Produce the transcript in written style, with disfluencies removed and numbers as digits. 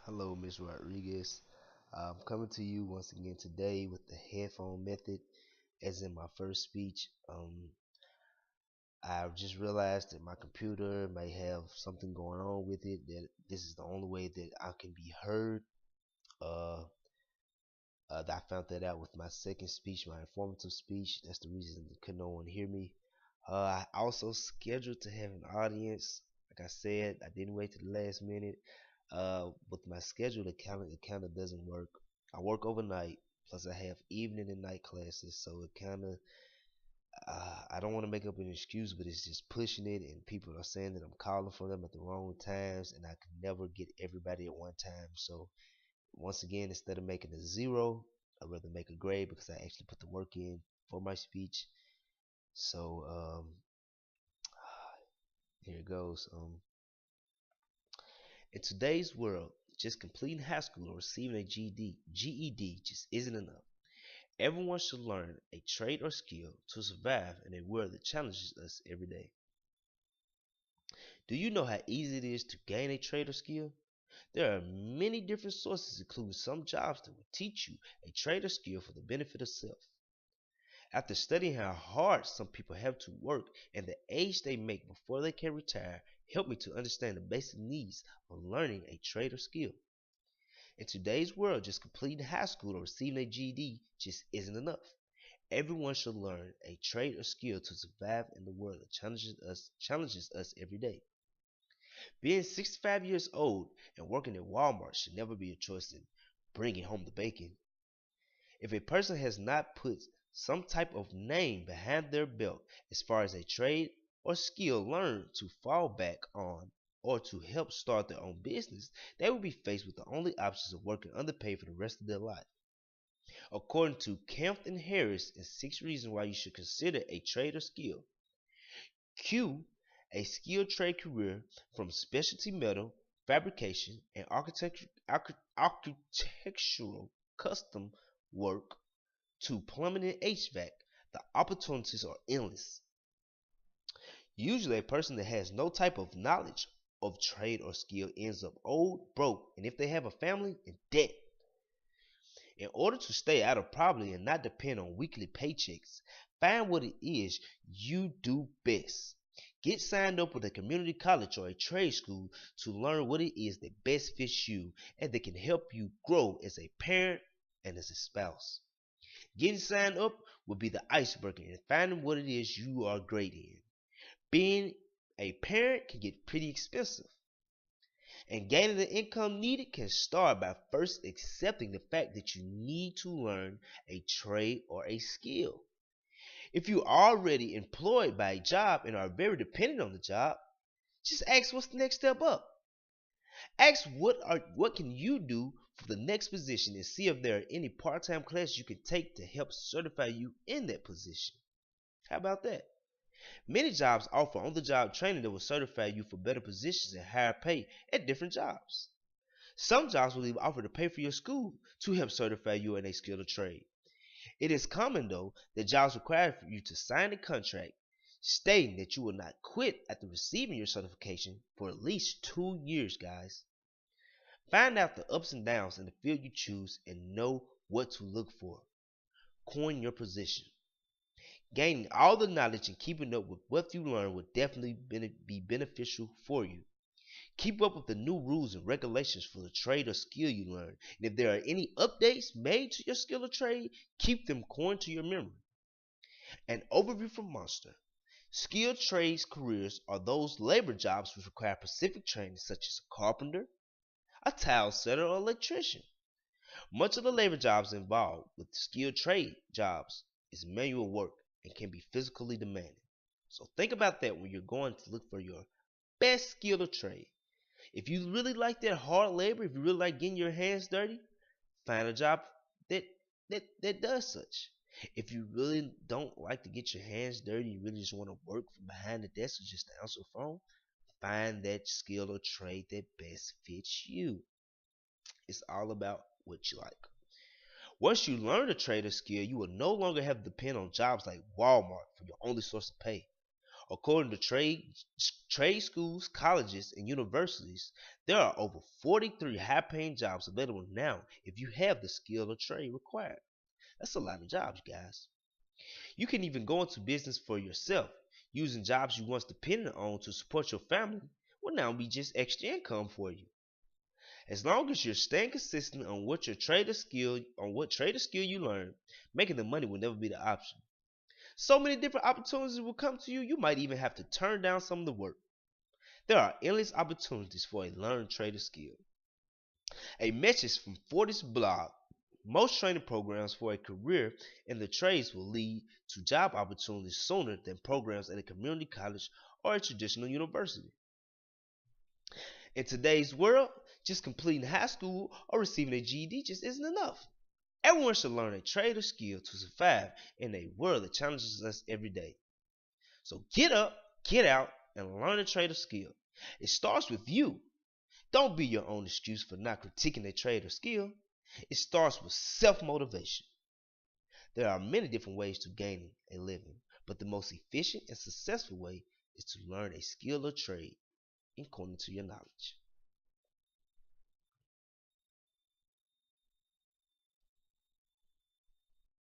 Hello, Ms. Rodriguez. I'm coming to you once again today with the headphone method, as in my first speech. I just realized that my computer may have something going on with it, that this is the only way that I can be heard. Uh, I found that out with my second speech, my informative speech. That's the reason that could no one hear me. I also scheduled to have an audience. Like I said, I didn't wait to the last minute. With my schedule, it kind of doesn't work. I work overnight, plus I have evening and night classes, so it kind of I don't want to make up an excuse, but it's just pushing it, and people are saying that I'm calling for them at the wrong times, and I can never get everybody at one time. So once again, instead of making a zero, I'd rather make a grade because I actually put the work in for my speech. So here it goes. In today's world, just completing high school or receiving a GED just isn't enough. Everyone should learn a trade or skill to survive in a world that challenges us every day. Do you know how easy it is to gain a trade or skill? There are many different sources, including some jobs that will teach you a trade or skill for the benefit of self. After studying how hard some people have to work and the age they make before they can retire, helped me to understand the basic needs of learning a trade or skill. In today's world, just completing high school or receiving a GED just isn't enough. Everyone should learn a trade or skill to survive in the world that challenges us every day. Being 65 years old and working at Walmart should never be a choice in bringing home the bacon. If a person has not put some type of name behind their belt as far as a trade or skill learned to fall back on or to help start their own business, they will be faced with the only options of working underpaid for the rest of their life. According to Kempf and Harris in 6 reasons why you should consider a trade or skill. Q, a skilled trade career from specialty metal fabrication and architectural custom work to plumbing and HVAC. The opportunities are endless. Usually, a person that has no type of knowledge of trade or skill ends up old, broke, and if they have a family, in debt. In order to stay out of poverty and not depend on weekly paychecks, find what it is you do best. Get signed up with a community college or a trade school to learn what it is that best fits you and that can help you grow as a parent and as a spouse. Getting signed up will be the icebreaker in finding what it is you are great in. Being a parent can get pretty expensive, and gaining the income needed can start by first accepting the fact that you need to learn a trade or a skill. If you're already employed by a job and are very dependent on the job, just ask what's the next step up. Ask what can you do for the next position and see if there are any part-time classes you can take to help certify you in that position. How about that? Many jobs offer on-the-job training that will certify you for better positions and higher pay at different jobs. Some jobs will even offer to pay for your school to help certify you in a skill or trade. It is common, though, that jobs require for you to sign a contract stating that you will not quit after receiving your certification for at least 2 years, guys. Find out the ups and downs in the field you choose and know what to look for. Coin your position. Gaining all the knowledge and keeping up with what you learn will definitely be beneficial for you. Keep up with the new rules and regulations for the trade or skill you learn. And if there are any updates made to your skill or trade, keep them coined to your memory. An overview from Monster. Skilled trades careers are those labor jobs which require specific training, such as a carpenter, a tile setter, or electrician. Much of the labor jobs involved with skilled trade jobs is manual work and can be physically demanding. So think about that when you're going to look for your best skill or trade. If you really like that hard labor, if you really like getting your hands dirty, find a job that that does such. If you really don't like to get your hands dirty, you really just want to work from behind the desk or just to answer the phone, find that skill or trade that best fits you. It's all about what you like. Once you learn a trade or skill, you will no longer have to depend on jobs like Walmart for your only source of pay. According to trade schools, colleges, and universities, there are over 43 high-paying jobs available now if you have the skill or trade required. That's a lot of jobs, guys. You can even go into business for yourself, using jobs you once depended on to support your family will now be just extra income for you. As long as you're staying consistent on what trader skill you learn, making the money will never be the option. So many different opportunities will come to you, you might even have to turn down some of the work. There are endless opportunities for a learned trader skill. A message from Fortis blog. Most training programs for a career in the trades will lead to job opportunities sooner than programs at a community college or a traditional university. In today's world, just completing high school or receiving a GED just isn't enough. Everyone should learn a trade or skill to survive in a world that challenges us every day. So get up, get out, and learn a trade or skill. It starts with you. Don't be your own excuse for not critiquing a trade or skill. It starts with self-motivation. There are many different ways to gain a living, but the most efficient and successful way is to learn a skill or trade according to your knowledge.